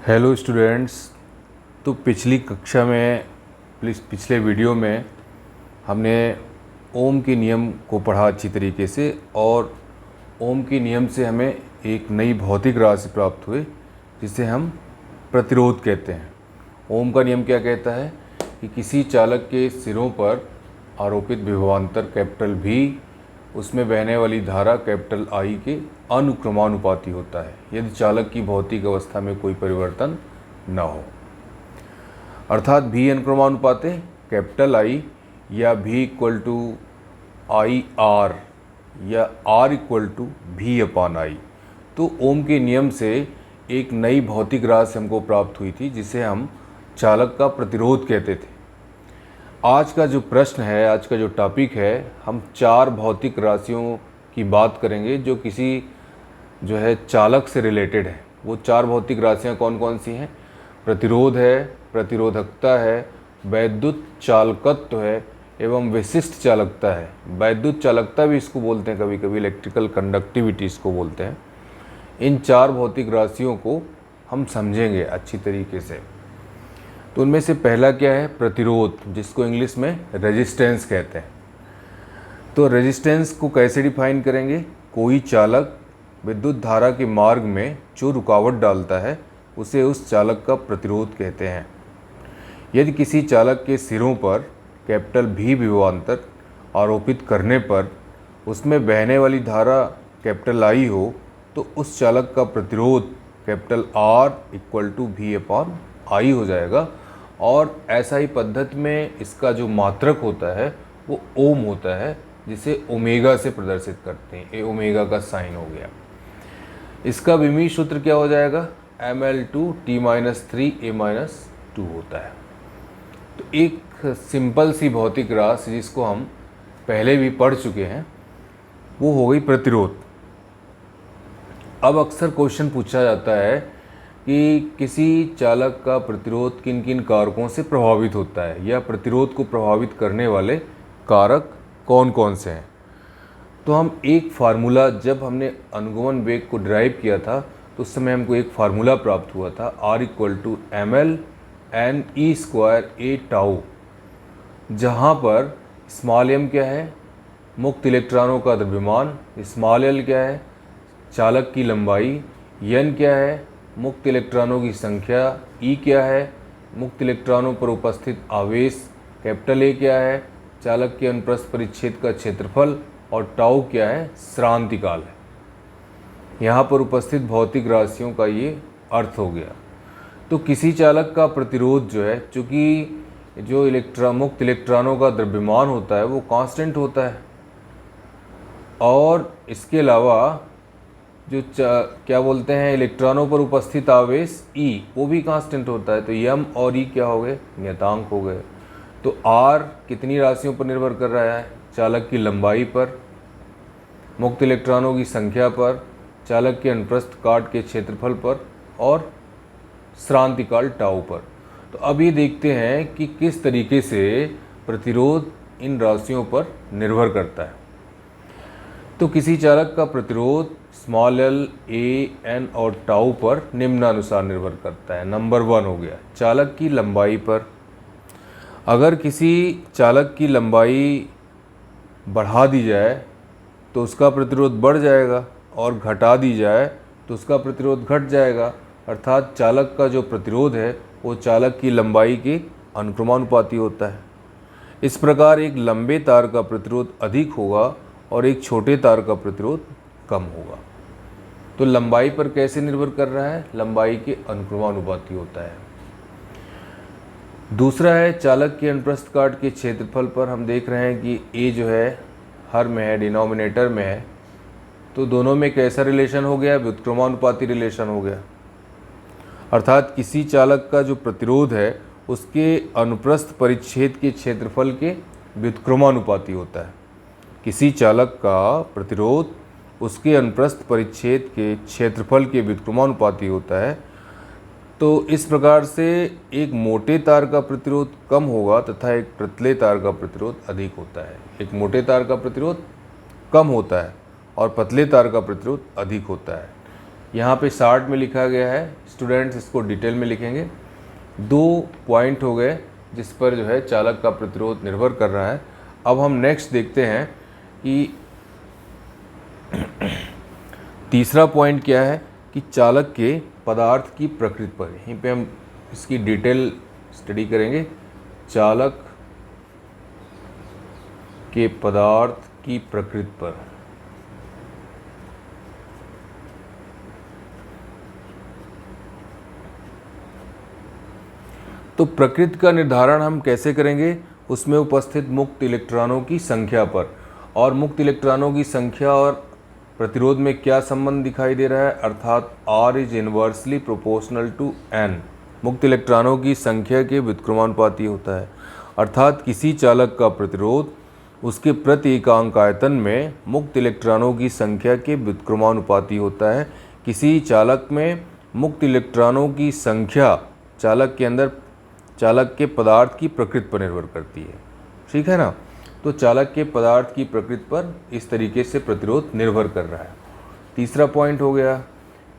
Hello students. तो पिछली कक्षा में पिछले वीडियो में हमने ओम के नियम को पढ़ा अच्छी तरीके से, और ओम के नियम से हमें एक नई भौतिक राशि प्राप्त हुई जिसे हम प्रतिरोध कहते हैं। ओम का नियम क्या कहता है कि किसी चालक के सिरों पर आरोपित विभवांतर कैपिटल V, उसमें बहने वाली धारा कैपिटल I के अनुक्रमानुपाती होता है यदि चालक की भौतिक अवस्था में कोई परिवर्तन न हो। अर्थात V अनुक्रमानुपाते कैपिटल I या V equal to I R या R इक्वल टू V/I। तो ओम के नियम से एक नई भौतिक राशि हमको प्राप्त हुई थी जिसे हम चालक का प्रतिरोध कहते थे। आज का जो प्रश्न है, आज का जो टॉपिक है, हम 4 भौतिक राशियों की बात करेंगे जो किसी चालक से रिलेटेड है। वो 4 भौतिक राशियाँ कौन कौन सी हैं? प्रतिरोध है, प्रतिरोधकता है, वैद्युत चालकत्व है एवं विशिष्ट चालकता है। वैद्युत चालकता भी इसको बोलते हैं, कभी कभी इलेक्ट्रिकल कंडक्टिविटी इसको बोलते हैं। इन 4 भौतिक राशियों को हम समझेंगे अच्छी तरीके से। तो उनमें से पहला क्या है? प्रतिरोध, जिसको इंग्लिश में रेजिस्टेंस कहते हैं। तो रेजिस्टेंस को कैसे डिफाइन करेंगे? कोई चालक विद्युत धारा के मार्ग में जो रुकावट डालता है उसे उस चालक का प्रतिरोध कहते हैं। यदि किसी चालक के सिरों पर कैपिटल V विभवांतर आरोपित करने पर उसमें बहने वाली धारा कैपिटल I हो तो उस चालक का प्रतिरोध capital R equal to V/I हो जाएगा। और ऐसा ही पद्धति में इसका जो मात्रक होता है वो ओम होता है, जिसे ओमेगा से प्रदर्शित करते हैं। ए ओमेगा का साइन हो गया। इसका विमीय सूत्र क्या हो जाएगा? mL2T-3A-2 होता है। तो एक सिंपल सी भौतिक राशि जिसको हम पहले भी पढ़ चुके हैं वो हो गई प्रतिरोध। अब अक्सर क्वेश्चन पूछा जाता है कि किसी चालक का प्रतिरोध किन किन कारकों से प्रभावित होता है, या प्रतिरोध को प्रभावित करने वाले कारक कौन कौन से हैं। तो हम एक फार्मूला, जब हमने अनुगमन वेग को डिराइव किया था तो उस समय हमको एक फार्मूला प्राप्त हुआ था, R इक्वल टू mL/n²A/τ, जहाँ पर स्मॉल m क्या है? मुक्त इलेक्ट्रॉनों का द्रव्यमान। स्मॉल l क्या है? चालक की लंबाई। n क्या है? मुक्त इलेक्ट्रॉनों की संख्या। E क्या है? मुक्त इलेक्ट्रॉनों पर उपस्थित आवेश। कैपिटल A क्या है? चालक के अनुप्रस्थ परिच्छेद का क्षेत्रफल। और टाउ क्या है? श्रांतिकाल है। यहाँ पर उपस्थित भौतिक राशियों का ये अर्थ हो गया। तो किसी चालक का प्रतिरोध जो है, चूँकि जो मुक्त इलेक्ट्रॉनों का द्रव्यमान होता है वो कांस्टेंट होता है, और इसके अलावा जो क्या बोलते हैं, इलेक्ट्रॉनों पर उपस्थित आवेश E वो भी कांस्टेंट होता है। तो m और E क्या हो गए? नियतांक हो गए। तो R कितनी राशियों पर निर्भर कर रहा है? चालक की लंबाई पर, मुक्त इलेक्ट्रॉनों की संख्या पर, चालक के अनुप्रस्थ काट के क्षेत्रफल पर, और श्रांतिकाल टाउ पर। तो अब ये देखते हैं कि किस तरीके से प्रतिरोध इन राशियों पर निर्भर करता है। तो किसी चालक का प्रतिरोध स्मॉल l, a, n और टाउ पर निम्नानुसार निर्भर करता है। नंबर 1 हो गया चालक की लंबाई पर। अगर किसी चालक की लंबाई बढ़ा दी जाए तो उसका प्रतिरोध बढ़ जाएगा, और घटा दी जाए तो उसका प्रतिरोध घट जाएगा। अर्थात चालक का जो प्रतिरोध है वो चालक की लंबाई के अनुक्रमानुपाती होता है। इस प्रकार एक लंबे तार का प्रतिरोध अधिक होगा और एक छोटे तार का प्रतिरोध कम होगा। तो लंबाई पर कैसे निर्भर कर रहा है? लंबाई के अनुक्रमानुपाती होता है। दूसरा है चालक के अनुप्रस्थ काट के क्षेत्रफल पर। हम देख रहे हैं कि A जो है हर में है, डिनोमिनेटर में है, तो दोनों में कैसा रिलेशन हो गया? व्युत्क्रमानुपाती रिलेशन हो गया। अर्थात किसी चालक का जो प्रतिरोध है उसके अनुप्रस्थ परिच्छेद के क्षेत्रफल के व्युत्क्रमानुपाती होता है। किसी चालक का प्रतिरोध उसके अनुप्रस्थ परिच्छेद के क्षेत्रफल के व्युत्क्रमानुपाती होता है। तो इस प्रकार से एक मोटे तार का प्रतिरोध कम होगा तथा एक पतले तार का प्रतिरोध अधिक होता है। एक मोटे तार का प्रतिरोध कम होता है और पतले तार का प्रतिरोध अधिक होता है। यहाँ पे शार्ट में लिखा गया है स्टूडेंट्स इसको डिटेल में लिखेंगे। 2 पॉइंट हो गए जिस पर जो है चालक का प्रतिरोध निर्भर कर रहा है। अब हम नेक्स्ट देखते हैं कि तीसरा पॉइंट क्या है कि चालक के पदार्थ की प्रकृति पर। यहीं पे हम इसकी डिटेल स्टडी करेंगे। चालक के पदार्थ की प्रकृति पर। तो प्रकृति का निर्धारण हम कैसे करेंगे? उसमें उपस्थित मुक्त इलेक्ट्रॉनों की संख्या पर। और मुक्त इलेक्ट्रॉनों की संख्या और प्रतिरोध में क्या संबंध दिखाई दे रहा है? अर्थात R is inversely proportional to N। मुक्त इलेक्ट्रॉनों की संख्या के व्युत्क्रमानुपाती होता है। अर्थात किसी चालक का प्रतिरोध उसके प्रति एकांक आयतन में मुक्त इलेक्ट्रॉनों की संख्या के व्युत्क्रमानुपाती होता है। किसी चालक में मुक्त इलेक्ट्रॉनों की संख्या चालक के अंदर चालक के पदार्थ की प्रकृति पर निर्भर करती है। ठीक है ना? तो चालक के पदार्थ की प्रकृति पर इस तरीके से प्रतिरोध निर्भर कर रहा है। तीसरा पॉइंट हो गया।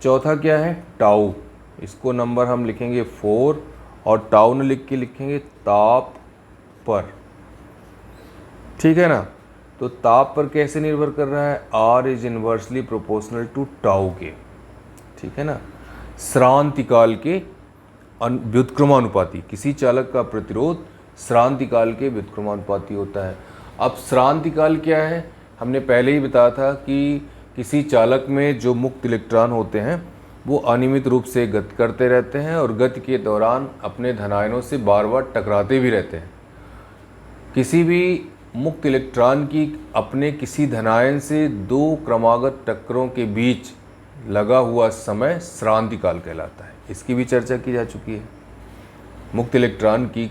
चौथा क्या है? टाउ। इसको नंबर हम लिखेंगे 4 और टाउ न लिख के लिखेंगे ताप पर। ठीक है ना? तो ताप पर कैसे निर्भर कर रहा है? R is inversely proportional to tau के। ठीक है ना? श्रांतिकाल के व्युत्क्रमानुपाती। किसी चालक का प्रतिरोध श्रांतिकाल के व्युत्क्रमानुपाती होता है। अब श्रांतिकाल क्या है? हमने पहले ही बताया था कि किसी चालक में जो मुक्त इलेक्ट्रॉन होते हैं वो अनियमित रूप से गति करते रहते हैं और गति के दौरान अपने धनायनों से बार बार टकराते भी रहते हैं। किसी भी मुक्त इलेक्ट्रॉन की अपने किसी धनायन से 2 क्रमागत टक्करों के बीच लगा हुआ समय श्रांतिकाल कहलाता है। इसकी भी चर्चा की जा चुकी है। मुक्त इलेक्ट्रॉन की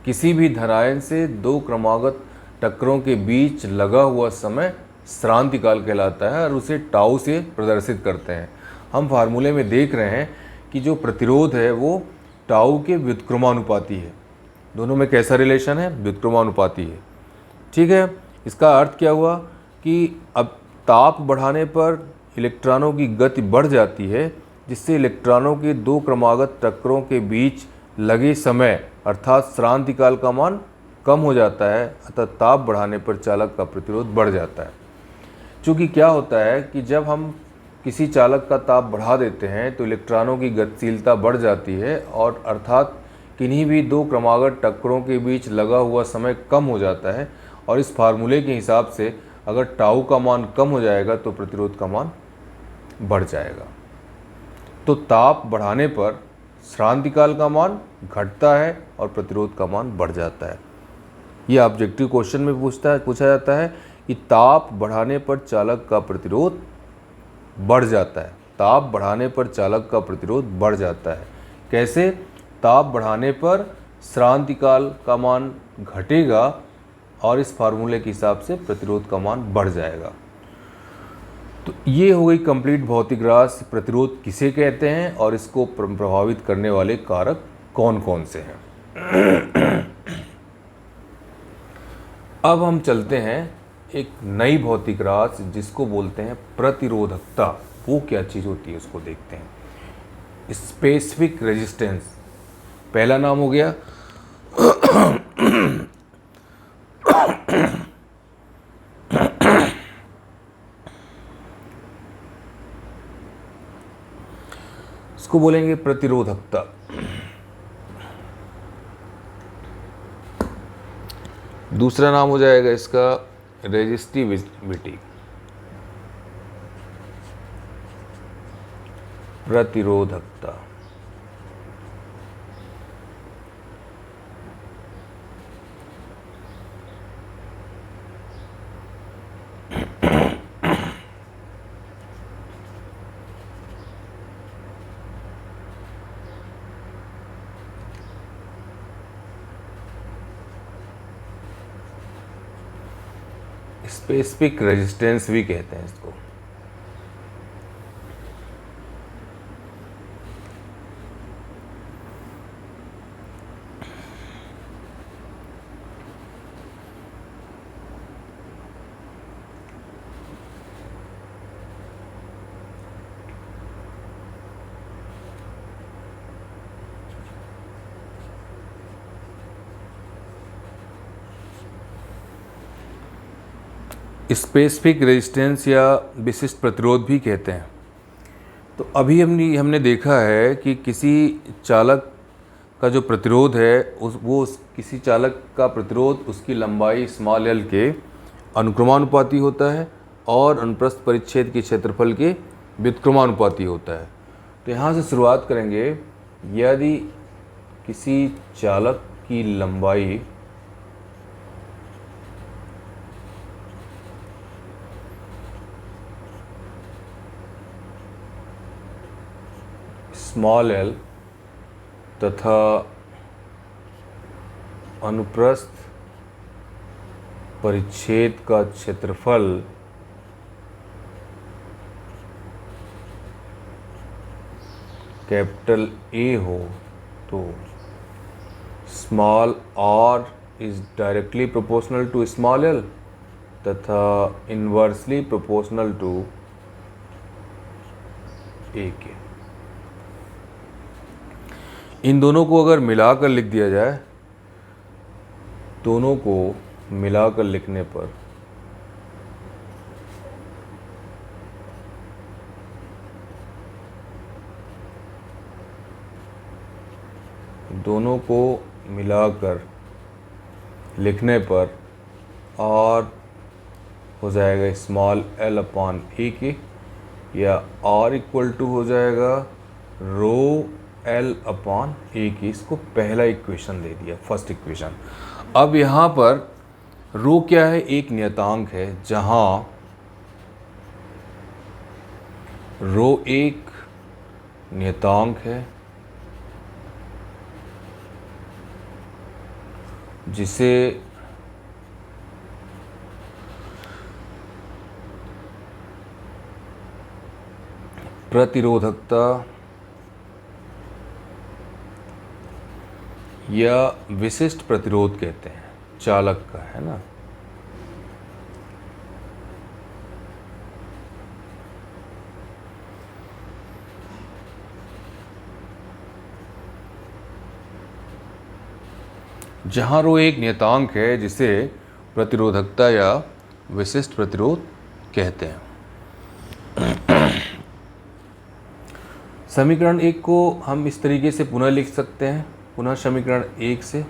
किसी भी धनायन से 2 क्रमागत टक्करों के बीच लगा हुआ समय श्रांतिकाल कहलाता है और उसे टाउ से प्रदर्शित करते हैं। हम फार्मूले में देख रहे हैं कि जो प्रतिरोध है वो टाउ के व्युत्क्रमानुपाती है। दोनों में कैसा रिलेशन है? व्युत्क्रमानुपाती है। ठीक है? इसका अर्थ क्या हुआ कि अब ताप बढ़ाने पर इलेक्ट्रॉनों की गति बढ़ जाती है, जिससे इलेक्ट्रॉनों के 2 क्रमागत टक्करों के बीच लगे समय अर्थात श्रांतिकाल का मान कम हो जाता है। अतः ताप बढ़ाने पर चालक का प्रतिरोध बढ़ जाता है। चूँकि क्या होता है कि जब हम किसी चालक का ताप बढ़ा देते हैं तो इलेक्ट्रॉनों की गतिशीलता बढ़ जाती है और अर्थात किन्हीं भी 2 क्रमागत टक्करों के बीच लगा हुआ समय कम हो जाता है। और इस फार्मूले के हिसाब से अगर टाउ का मान कम हो जाएगा तो प्रतिरोध का मान बढ़ जाएगा। तो ताप बढ़ाने पर श्रांतिकाल का मान घटता है और प्रतिरोध का मान बढ़ जाता है। ये ऑब्जेक्टिव क्वेश्चन में पूछा जाता है कि ताप बढ़ाने पर चालक का प्रतिरोध बढ़ जाता है। ताप बढ़ाने पर चालक का प्रतिरोध बढ़ जाता है। कैसे? ताप बढ़ाने पर श्रांतिकाल का मान घटेगा और इस फार्मूले के हिसाब से प्रतिरोध का मान बढ़ जाएगा। तो ये हो गई कंप्लीट भौतिक राशि। प्रतिरोध किसे कहते हैं और इसको प्रभावित करने वाले कारक कौन कौन से हैं? अब हम चलते हैं एक नई भौतिक राशि जिसको बोलते हैं प्रतिरोधकता। वो क्या चीज़ होती है उसको देखते हैं। स्पेसिफिक रेजिस्टेंस पहला नाम हो गया। इसको बोलेंगे प्रतिरोधकता। दूसरा नाम हो जाएगा इसका रेजिस्टिविटी, प्रतिरोधकता। स्पेसिफिक रेजिस्टेंस भी कहते हैं इसको। स्पेसिफिक रेजिस्टेंस या विशिष्ट प्रतिरोध भी कहते हैं। तो अभी हमने देखा है कि किसी चालक का जो प्रतिरोध है किसी चालक का प्रतिरोध उसकी लंबाई स्मॉल l के अनुक्रमानुपाती होता है और अनुप्रस्थ परिच्छेद के क्षेत्रफल के व्युत्क्रमानुपाती होता है। तो यहाँ से शुरुआत करेंगे। यदि किसी चालक की लंबाई स्मॉल l तथा अनुप्रस्थ परिच्छेद का क्षेत्रफल कैपिटल A हो तो small r is directly proportional to small l तथा इन्वर्सली प्रोपोर्शनल टू A के। इन दोनों को अगर मिलाकर लिख दिया जाए, दोनों को मिलाकर लिखने पर और हो जाएगा स्मॉल l अपॉन ए के, या r इक्वल टू हो जाएगा रो l अपॉन ए की। इसको पहला इक्वेशन दे दिया, फर्स्ट इक्वेशन। अब यहाँ पर रो क्या है? एक नियतांक है, जहाँ रो एक नियतांक है जिसे प्रतिरोधकता या विशिष्ट प्रतिरोध कहते हैं, चालक का, है ना। जहाँ रो एक नियतांक है जिसे प्रतिरोधकता या विशिष्ट प्रतिरोध कहते हैं। समीकरण 1 को हम इस तरीके से पुनः लिख सकते हैं, पुनः समीकरण 1 से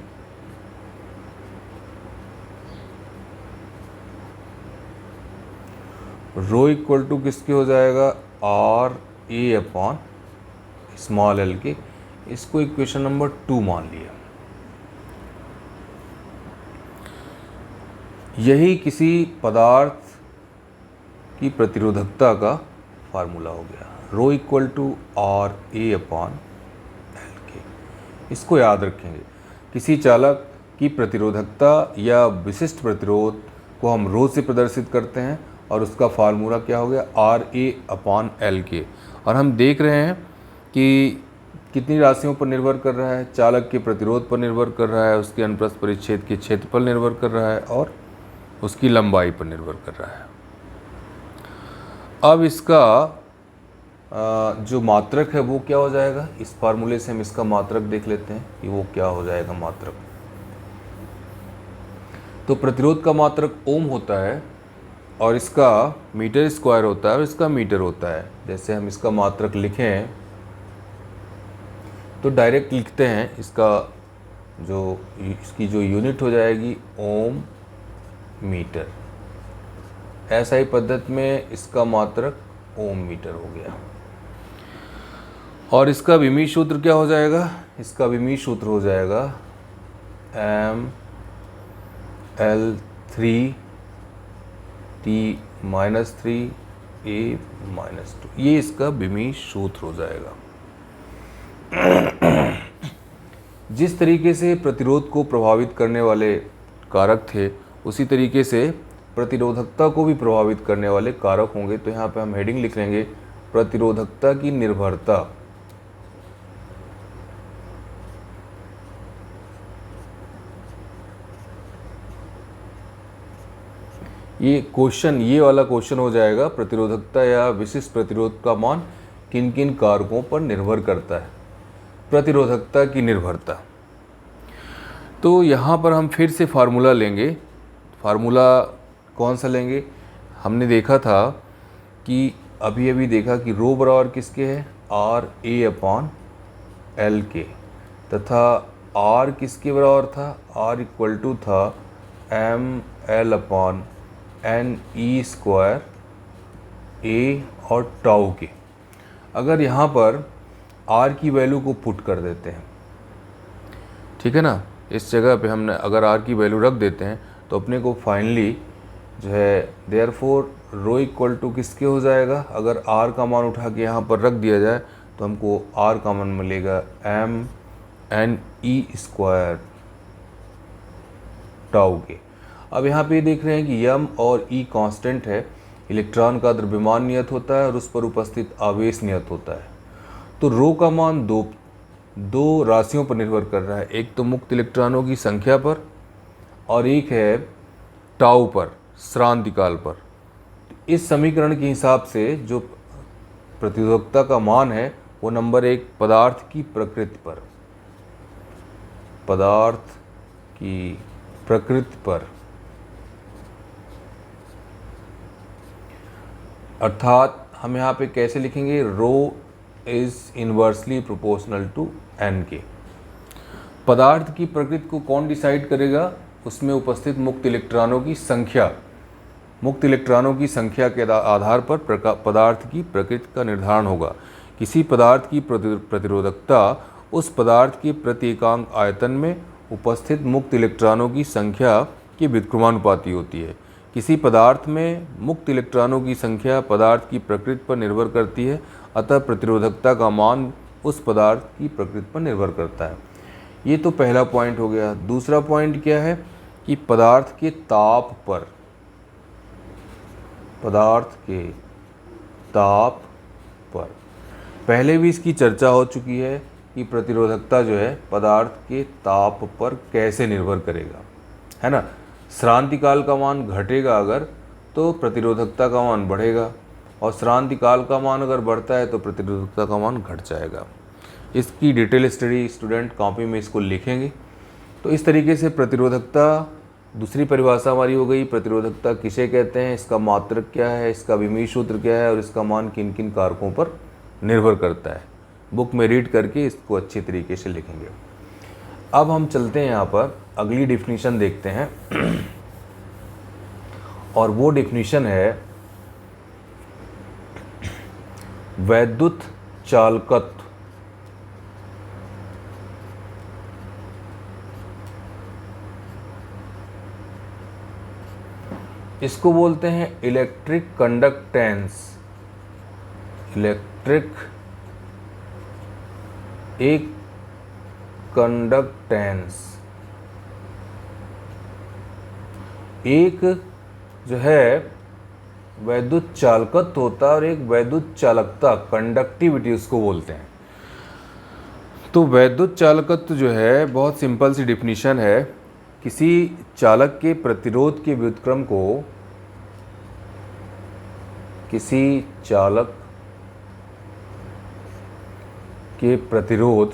रो इक्वल टू किसके हो जाएगा? R A upon small l के। इसको इक्वेशन नंबर 2 मान लिया। यही किसी पदार्थ की प्रतिरोधकता का फार्मूला हो गया, rho equal to R A upon L के। इसको याद रखेंगे। किसी चालक की प्रतिरोधकता या विशिष्ट प्रतिरोध को हम रो से प्रदर्शित करते हैं और उसका फार्मूला क्या हो गया? आर ए अपॉन एल के। और हम देख रहे हैं कि कितनी राशियों पर निर्भर कर रहा है? चालक के प्रतिरोध पर निर्भर कर रहा है, उसके अनुप्रस्थ परिच्छेद के क्षेत्रफल निर्भर कर रहा है और उसकी लंबाई पर निर्भर कर रहा है। अब इसका जो मात्रक है वो क्या हो जाएगा? इस फार्मूले से हम इसका मात्रक देख लेते हैं कि वो क्या हो जाएगा मात्रक। तो प्रतिरोध का मात्रक ओम होता है और इसका मीटर स्क्वायर होता है और इसका मीटर होता है। जैसे हम इसका मात्रक लिखें तो डायरेक्ट लिखते हैं, इसकी जो यूनिट हो जाएगी ओम मीटर। ऐसा ही पद्धति में इसका मात्रक ओम मीटर हो गया। और इसका विमीय सूत्र क्या हो जाएगा? इसका विमीय सूत्र हो जाएगा m L3 T-3 A-2। ये इसका विमीय सूत्र हो जाएगा। जिस तरीके से प्रतिरोध को प्रभावित करने वाले कारक थे, उसी तरीके से प्रतिरोधकता को भी प्रभावित करने वाले कारक होंगे। तो यहाँ पे हम हेडिंग लिख लेंगे प्रतिरोधकता की निर्भरता। ये वाला क्वेश्चन हो जाएगा, प्रतिरोधकता या विशिष्ट प्रतिरोध का मान किन किन कारकों पर निर्भर करता है? प्रतिरोधकता की निर्भरता। तो यहाँ पर हम फिर से फार्मूला लेंगे। फार्मूला कौन सा लेंगे? हमने देखा था कि अभी अभी देखा कि रो बराबर किसके है, आर ए अपॉन एल के, तथा आर किसके बराबर था, आर इक्वल टू था M L upon N E square A और टाउ के। अगर यहाँ पर आर की वैल्यू को पुट कर देते हैं, ठीक है ना, इस जगह पे हमने अगर आर की वैल्यू रख देते हैं तो अपने को फाइनली जो है देयरफॉर रो इक्वल टू किसके हो जाएगा, अगर आर का मान उठा के यहाँ पर रख दिया जाए तो हमको आर का मान मिलेगा M N E square tau के। अब यहाँ पे देख रहे हैं कि यम और ई कांस्टेंट है, इलेक्ट्रॉन का द्रव्यमान नियत होता है और उस पर उपस्थित आवेश नियत होता है। तो रो का मान दो राशियों पर निर्भर कर रहा है, एक तो मुक्त इलेक्ट्रॉनों की संख्या पर और एक है टाउ पर, श्रांतिकाल पर। इस समीकरण के हिसाब से जो प्रतिरोधकता का मान है वो नंबर 1 पदार्थ की प्रकृति पर, पदार्थ की प्रकृति पर, अर्थात हम यहाँ पे कैसे लिखेंगे, rho is inversely proportional to N के। पदार्थ की प्रकृति को कौन डिसाइड करेगा, उसमें उपस्थित मुक्त इलेक्ट्रॉनों की संख्या, मुक्त इलेक्ट्रॉनों की संख्या के आधार पर पदार्थ की प्रकृति का निर्धारण होगा। किसी पदार्थ की प्रतिरोधकता उस पदार्थ के प्रति एकांक आयतन में उपस्थित मुक्त इलेक्ट्रॉनों की संख्या के व्युत्क्रमानुपाती होती है। किसी पदार्थ में मुक्त इलेक्ट्रॉनों की संख्या पदार्थ की प्रकृति पर निर्भर करती है, अतः प्रतिरोधकता का मान उस पदार्थ की प्रकृति पर निर्भर करता है। ये तो पहला पॉइंट हो गया। दूसरा पॉइंट क्या है कि पदार्थ के ताप पर, पदार्थ के ताप पर पहले भी इसकी चर्चा हो चुकी है कि प्रतिरोधकता जो है पदार्थ के ताप पर कैसे निर्भर करेगा, है ना। श्रांतिकाल का मान घटेगा अगर तो प्रतिरोधकता का मान बढ़ेगा, और श्रांतिकाल का मान अगर बढ़ता है तो प्रतिरोधकता का मान घट जाएगा। इसकी डिटेल स्टडी स्टूडेंट कॉपी में इसको लिखेंगे। तो इस तरीके से प्रतिरोधकता, दूसरी परिभाषा हमारी हो गई, प्रतिरोधकता किसे कहते हैं, इसका मात्रक क्या है, इसका विमीय सूत्र क्या है और इसका मान किन किन कारकों पर निर्भर करता है। बुक में रीड करके इसको अच्छी तरीके से लिखेंगे। अब हम चलते हैं यहाँ पर अगली डिफिनीशन देखते हैं और वो डिफिनीशन है वैद्युत चालकत्व। इसको बोलते हैं इलेक्ट्रिक कंडक्टेंस। इलेक्ट्रिक एक कंडक्टेंस, एक जो है वैद्युत चालकत्व होता है और एक वैद्युत चालकता, कंडक्टिविटी उसको बोलते हैं। तो वैद्युत चालकत्व जो है बहुत सिंपल सी डिफिनीशन है, किसी चालक के प्रतिरोध के व्युत्क्रम को, किसी चालक के प्रतिरोध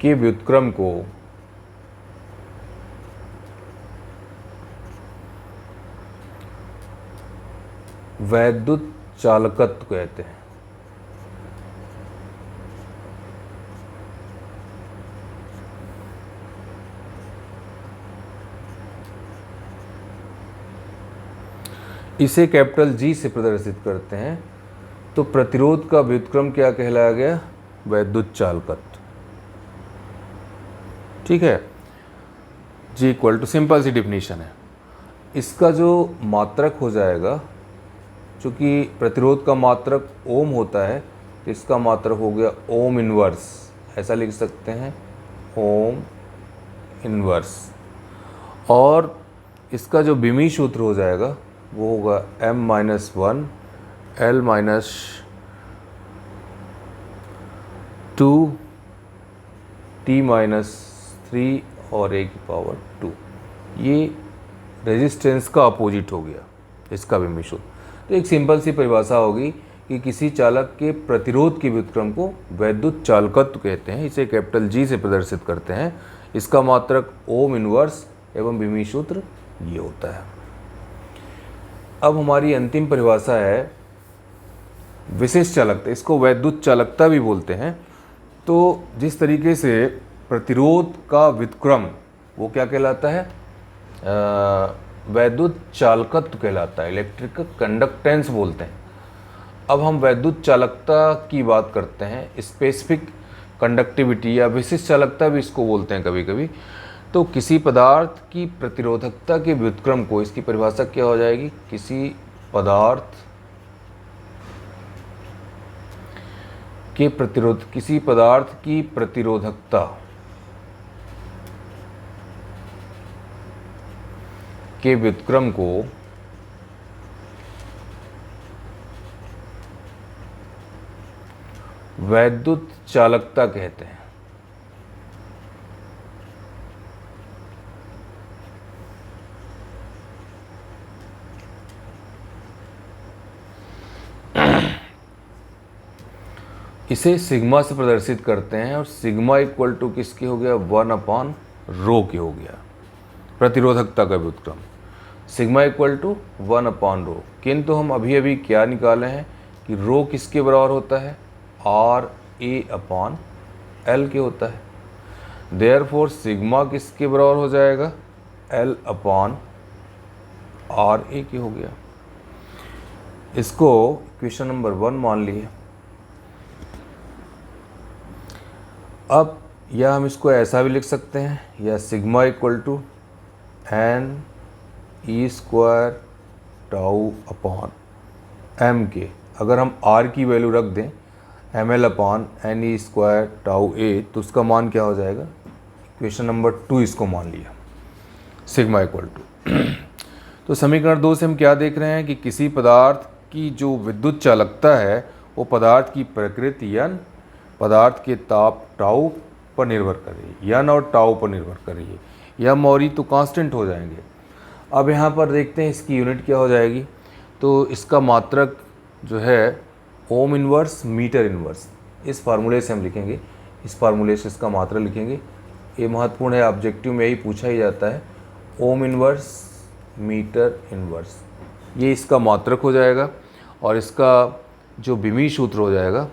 के व्युत्क्रम को वैद्युत चालकत्व कहते हैं। इसे कैपिटल जी से प्रदर्शित करते हैं। तो प्रतिरोध का व्युत्क्रम क्या कहलाया गया, वैद्युत चालकत्व। ठीक है, जी इक्वल टू, सिंपल सी डिफिनीशन है। इसका जो मात्रक हो जाएगा, चूँकि प्रतिरोध का मात्रक ओम होता है तो इसका मात्रक हो गया ओम इनवर्स, ऐसा लिख सकते हैं ओम इनवर्स। और इसका जो विमीय सूत्र हो जाएगा वो होगा m-1 L-2 T-3 और a की पावर 2। ये रेजिस्टेंस का अपोजिट हो गया इसका विमीय सूत्र। तो एक सिंपल सी परिभाषा होगी कि किसी चालक के प्रतिरोध के व्युत्क्रम को वैद्युत चालकत्व कहते हैं। इसे कैपिटल जी से प्रदर्शित करते हैं। इसका मात्रक ओम इनवर्स एवं विमीय सूत्र ये होता है। अब हमारी अंतिम परिभाषा है विशिष्ट चालकता, इसको वैद्युत चालकता भी बोलते हैं। तो जिस तरीके से प्रतिरोध का व्युत्क्रम वो क्या कहलाता है, वैद्युत चालकत्व कहलाता है, इलेक्ट्रिक कंडक्टेंस बोलते हैं। अब हम वैद्युत चालकता की बात करते हैं, स्पेसिफिक कंडक्टिविटी या विशिष्ट चालकता भी इसको बोलते हैं कभी कभी। तो किसी पदार्थ की प्रतिरोधकता के व्युत्क्रम को, इसकी परिभाषा क्या हो जाएगी, किसी पदार्थ की प्रतिरोधकता के व्युत्क्रम को वैद्युत चालकता कहते हैं। इसे सिग्मा से प्रदर्शित करते हैं और सिग्मा इक्वल टू किसके हो गया, 1/ρ के हो गया, प्रतिरोधकता का व्युत्क्रम सिग्मा इक्वल टू 1/ρ। किंतु हम अभी अभी क्या निकाले हैं कि रो किसके बराबर होता है, RA/L के होता है। देयरफॉर सिग्मा किसके बराबर हो जाएगा, L/RA के हो गया। इसको क्वेश्चन नंबर 1 मान लिए। अब या हम इसको ऐसा भी लिख सकते हैं, या sigma equal to NE² τ/m के, अगर हम R की वैल्यू रख दें mL/NE² τA तो उसका मान क्या हो जाएगा, क्वेश्चन नंबर 2 इसको मान लिया, सिग्मा इक्वल टू। तो समीकरण 2 से हम क्या देख रहे हैं कि किसी पदार्थ की जो विद्युत चालकता है वो पदार्थ की प्रकृति या पदार्थ के ताप टाउ पर निर्भर कर रही है, यन और टाउ पर निर्भर कर रही है। यम और ई तो कांस्टेंट हो जाएंगे। अब यहाँ पर देखते हैं इसकी यूनिट क्या हो जाएगी। तो इसका मात्रक जो है ओम इनवर्स मीटर इनवर्स, इस फार्मूले से हम लिखेंगे, इस फार्मूले से इसका मात्रक लिखेंगे। ये महत्वपूर्ण है, ऑब्जेक्टिव में यही पूछा ही जाता है, ओम इनवर्स मीटर इनवर्स, ये इसका मात्रक हो जाएगा। और इसका जो विमीय सूत्र हो जाएगा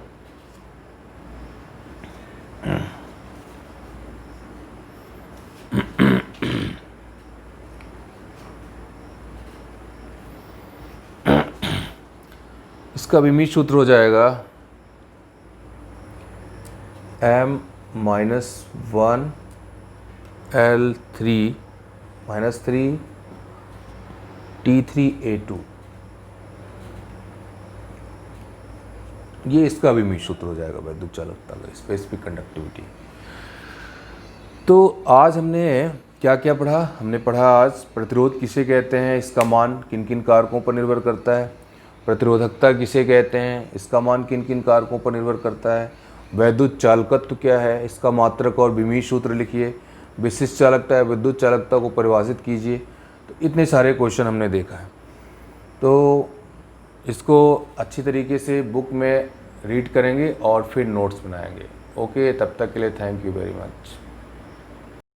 इसका विमीय सूत्र हो जाएगा m-1 L3 -3 T3A2, ये इसका विमीय सूत्र हो जाएगा वैद्युत चालकता का, स्पेसिफिक कंडक्टिविटी। तो आज हमने क्या क्या पढ़ा, हमने पढ़ा आज प्रतिरोध किसे कहते हैं, इसका मान किन किन कारकों पर निर्भर करता है, प्रतिरोधकता किसे कहते हैं, इसका मान किन किन कारकों पर निर्भर करता है, वैद्युत चालकत्व क्या है, इसका मात्रक और विमीय सूत्र लिखिए, विशिष्ट चालकता है विद्युत चालकता को परिभाषित कीजिए। तो इतने सारे क्वेश्चन हमने देखा है। तो इसको अच्छी तरीके से बुक में रीड करेंगे और फिर नोट्स बनाएंगे। ओके, तब तक के लिए थैंक यू वेरी मच।